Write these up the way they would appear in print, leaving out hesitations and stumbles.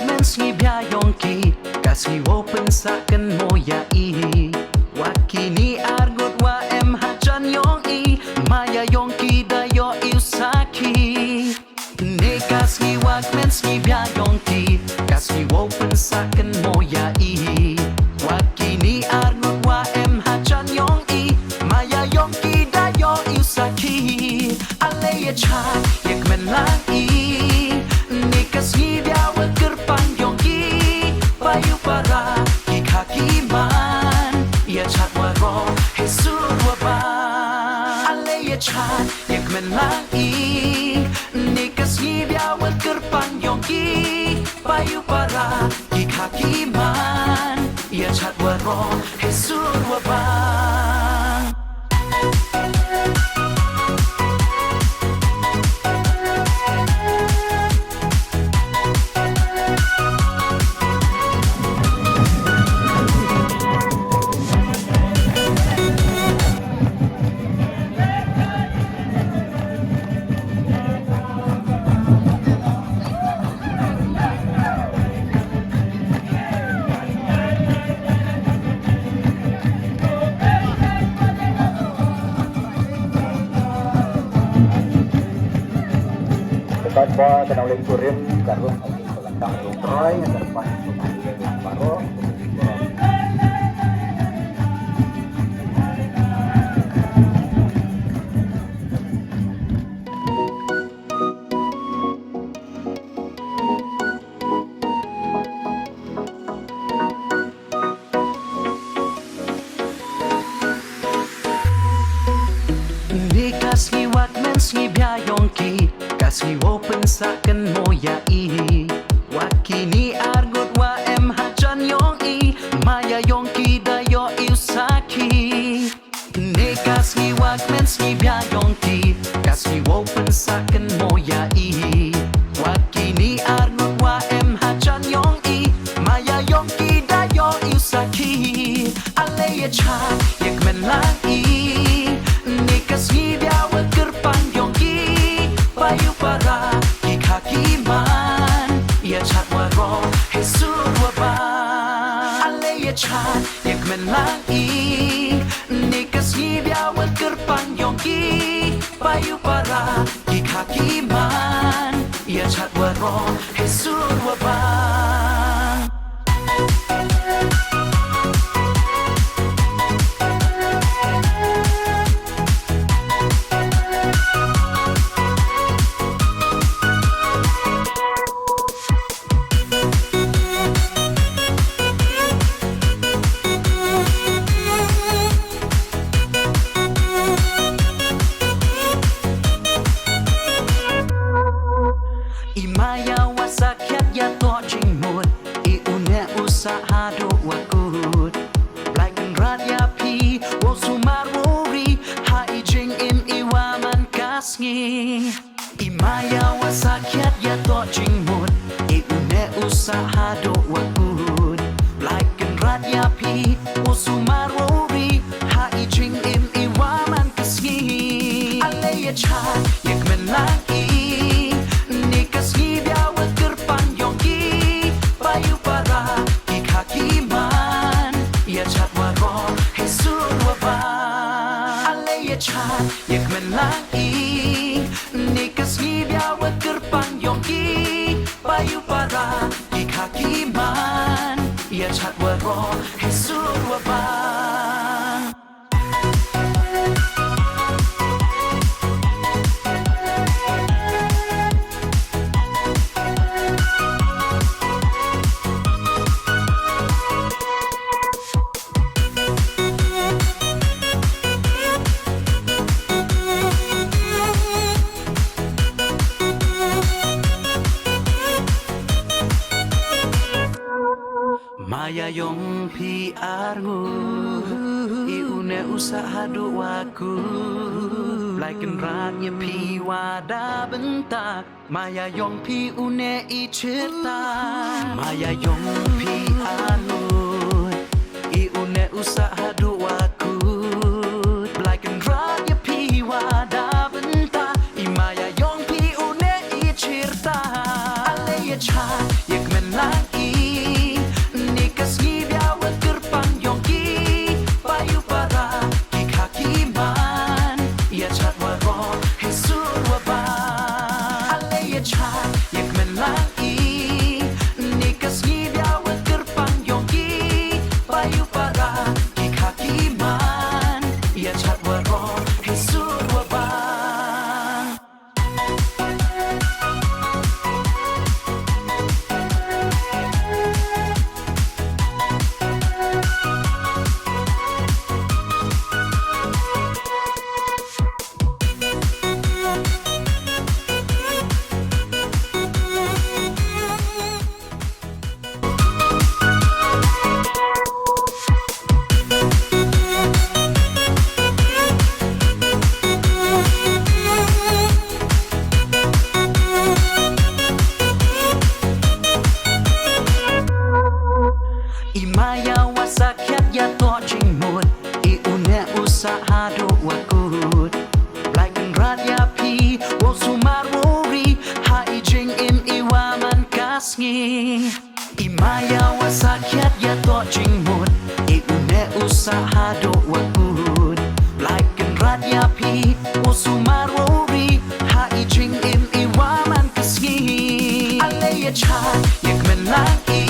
men snibia yonki kasih open saken moya i wakini argut wa em hajan yong i maya yonki dayo iusaki ne kasih wak men snibia yonki kasih open saken moya i wakini argut wa em hajan yong i maya yonki dayo iusaki alaya cha yak men lang i Snibia wakir pangyong ki Bayu para ki kakiman Ya chat waro Hesur waba Ale ya chat Yak men lang i Nika snibia wakir pangyong ki Bayu para ki kakiman Ya chat waro Hesur waba Kadwa tenang lagi kurim garung lagi pelentang Troy yang terdepan dengan Baro. Kasih wak men snibia yonki kasih open saken moya i wakini argut wa em hajan yong i maya yonki dayo iusaki ne kasih wak men snibia yonki kasih open saken moya i wakini argut wa em hajan yong i maya yonki dayo iusaki alaya cha yak men lang i Snibia wakir pangyong ki Bayu para ki kakiman Ya chat waro Hesur waba Alaya chat Yak men lang i Nika snibia wakir pangyong ki Bayu para ki kakiman Ya chat waro Hesur waba Imaya wasakyat ya to jingmut I une usaha do wakut Laikan radya pi wo sumaruri Hai jing im iwaman kasngi Imaya wasakyat ya to jingmut I une usaha do wakut Laikan radya pi wo sumaruri Hai jing im iwaman kasngi Alaya chat yak men lang i Snibia wakir pangyong ki Bayu para ki kakiman Ya chat waro Hesur waba Alaya chat yak men lang i Nika snibia wakir pangyong ki Bayu para ki kakiman Ya chat waro Hesur waba Maya yong pi argu I une usaha do waku Laikan radnya pi wada bentak Maya yong pi une I cerita Maya yong pi argu I une usaha do waku Laikan radnya pi wada bentak I maya yong pi une I cerita Alaya cha jak men lagi nikas ngibiawa kerpang yongki payu para ki kakiman ya chat waro hesur waba ale ya chat jak men lagi nikas ngibiawa kerpang yongki payu para ki kakiman ya chat waro hesur waba Imaya wasakyat ya to jingmut iune usaha do wakut Laikan radya pi wo sumaruri hai jing in iwaman kasngi Imaya wasakyat ya to jingmut iune usaha do wakut Laikan radya pi wo sumaruri hai jing in iwaman kasngi Ale ya chat yak men lagi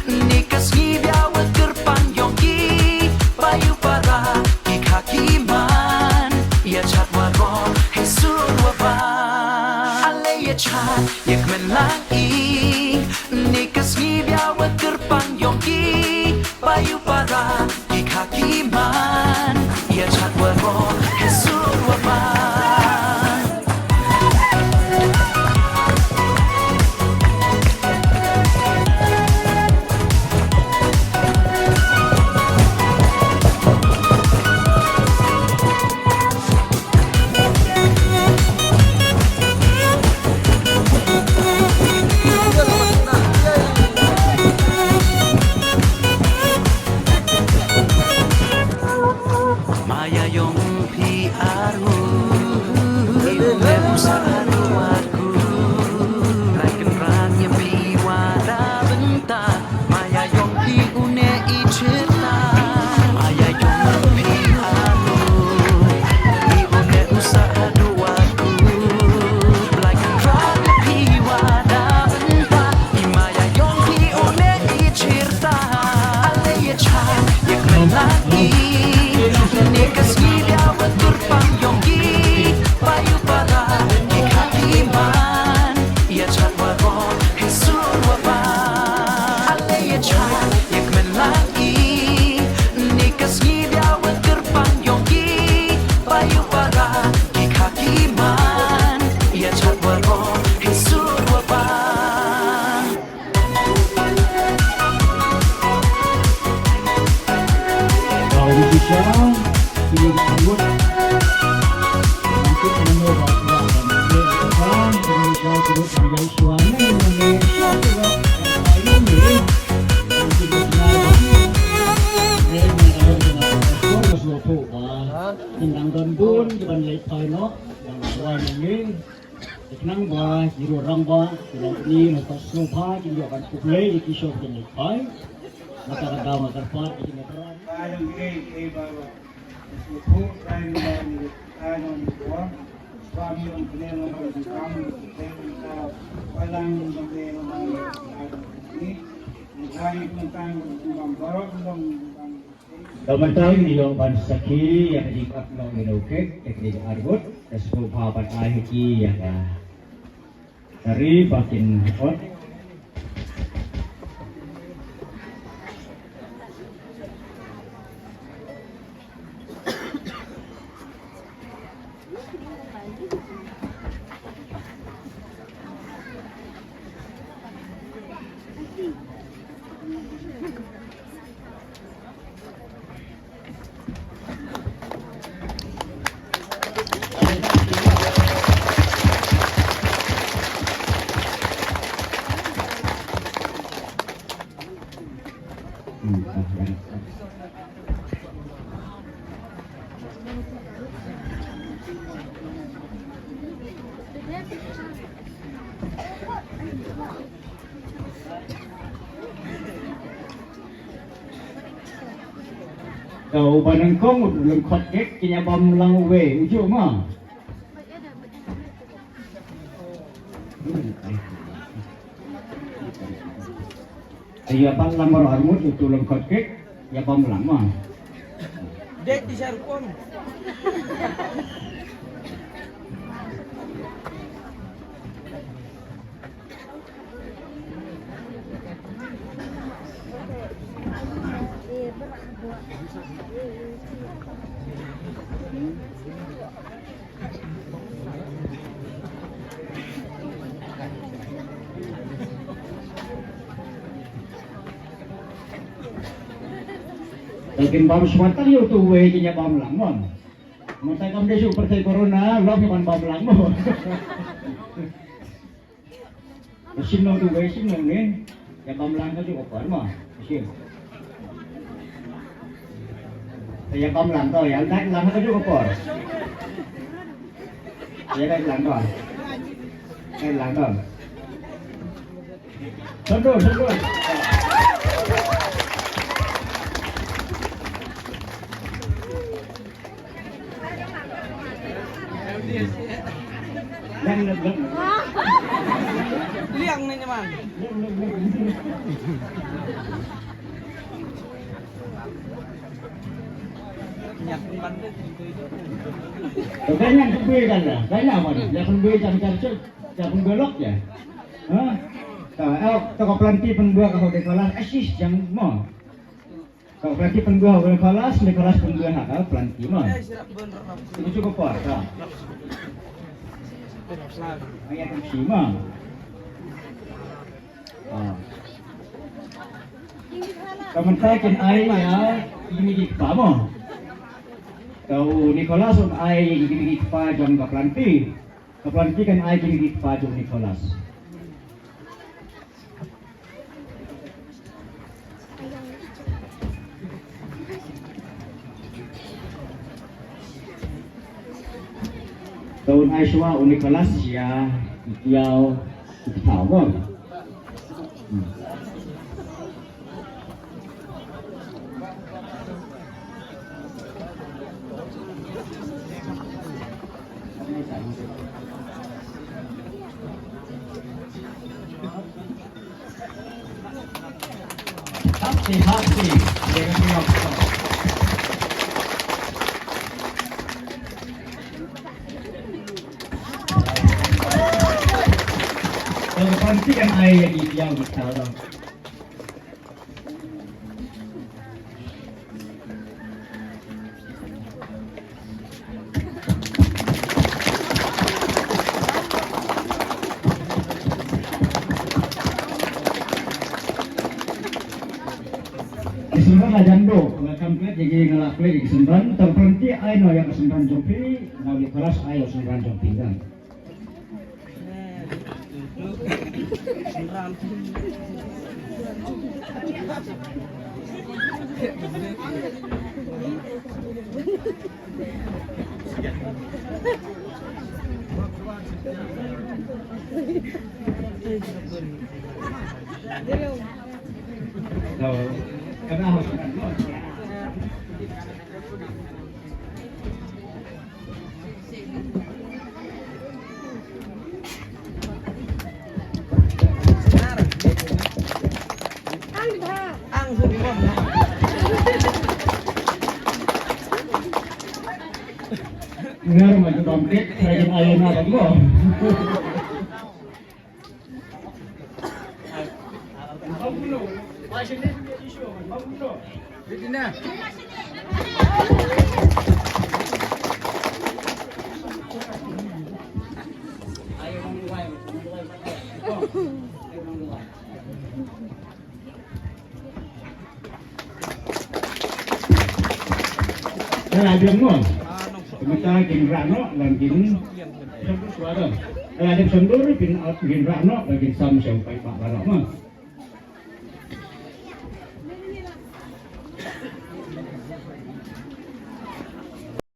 nikas ngibiawa kerpang yongki payu para ki kakiman ya chat waro hesur waba ale ya chat yak men lagi nikas ngibiawa kerpang yongki payu para ki kakiman ya chat waro hesur waba Maya yong pi aru iune usaha aku Laikan ranya pi wada bentar Maya yong pi une i cerita Maya yong pi aru iune usaha aku Laikan ranya pi wada bentar Maya yong pi une i cerita Ale ya chat yak men lagi nikas ngibiawa kerpang yongki payu para ki kakiman ya chat waro hesur waba ale ya chat yak men lagi nikas ngibiawa kerpang yongki payu para ki kakiman ya chat waro hesur waba Kalau bisa pilih disambut nanti menunggu waktu dan Indonesia terus menjadi suami Indonesia juga yang lain dan juga tentang gondun bukan late final yang lain ini kenang bah jiru orang bah dalam ini lepas sofa juga akan kuplay di kisah dengan late maka ada maka part di negara Ayong gay bawa suku kain dan ayong buah suami yang benar orang di kamu kita walang benar orang ini mencari tentang gambar tentang Dalam tahun ini yang bangsa kiri yang diikat dengan minukek yang diarbut dan sepuluh papan akhir yang dari bakin hot Kau banang kong ulung kot kek kinya bam lang we ujuk ma. Iya pan lamar harmut itu ulung kot kek ya bam lang ma. Dek di Sharpon. Lakin bam swatan yo tu we kinya bam lang mon. Montai kam desu pertai corona lo ki ban bam lang mon. Sino tu we sino ni ya bam lang ka juga par ma. Sino. Ya bam lang to ya dak lang ka juga par. Ya dak lang to. Lang to. Sundul. Liang na naman. Nyakin bandit gitu itu. Ganyan kubuy kan lah. Ganyan apa ni? Jangan kubuy jangan belok ya. Hah? Kau pelanti pendua kau di kelas asis jangan mau. Kau pelanti pendua di kelas pendua nak pelanti mau. Sirap bener. Itu cukup apa? Kau. Ayat lima. Kementaikan air ya ini di pamo. Kau Nicholas on air ini di pajang kaplanti. Kaplanti kan air ini di pajang Nicholas. Tahun Aiswa unik kelas ya Ikiau Ikitau kan hati dengan menyokong. Perhatikan air yang kita dong. Kesembuhan ajan do, kalau kampret jadi ngelaklik di kesembuhan, terberhenti air no yang kesembuhan jompi, mau di kelas air kesembuhan jompi kan. Karena harus Ang sumimon. Dengar macam komplit, saya air nak apa? Ada semua. Kita ginrano dan gin suara. Ada sendur ginrano dan gin sam sampai Pak Barok mah.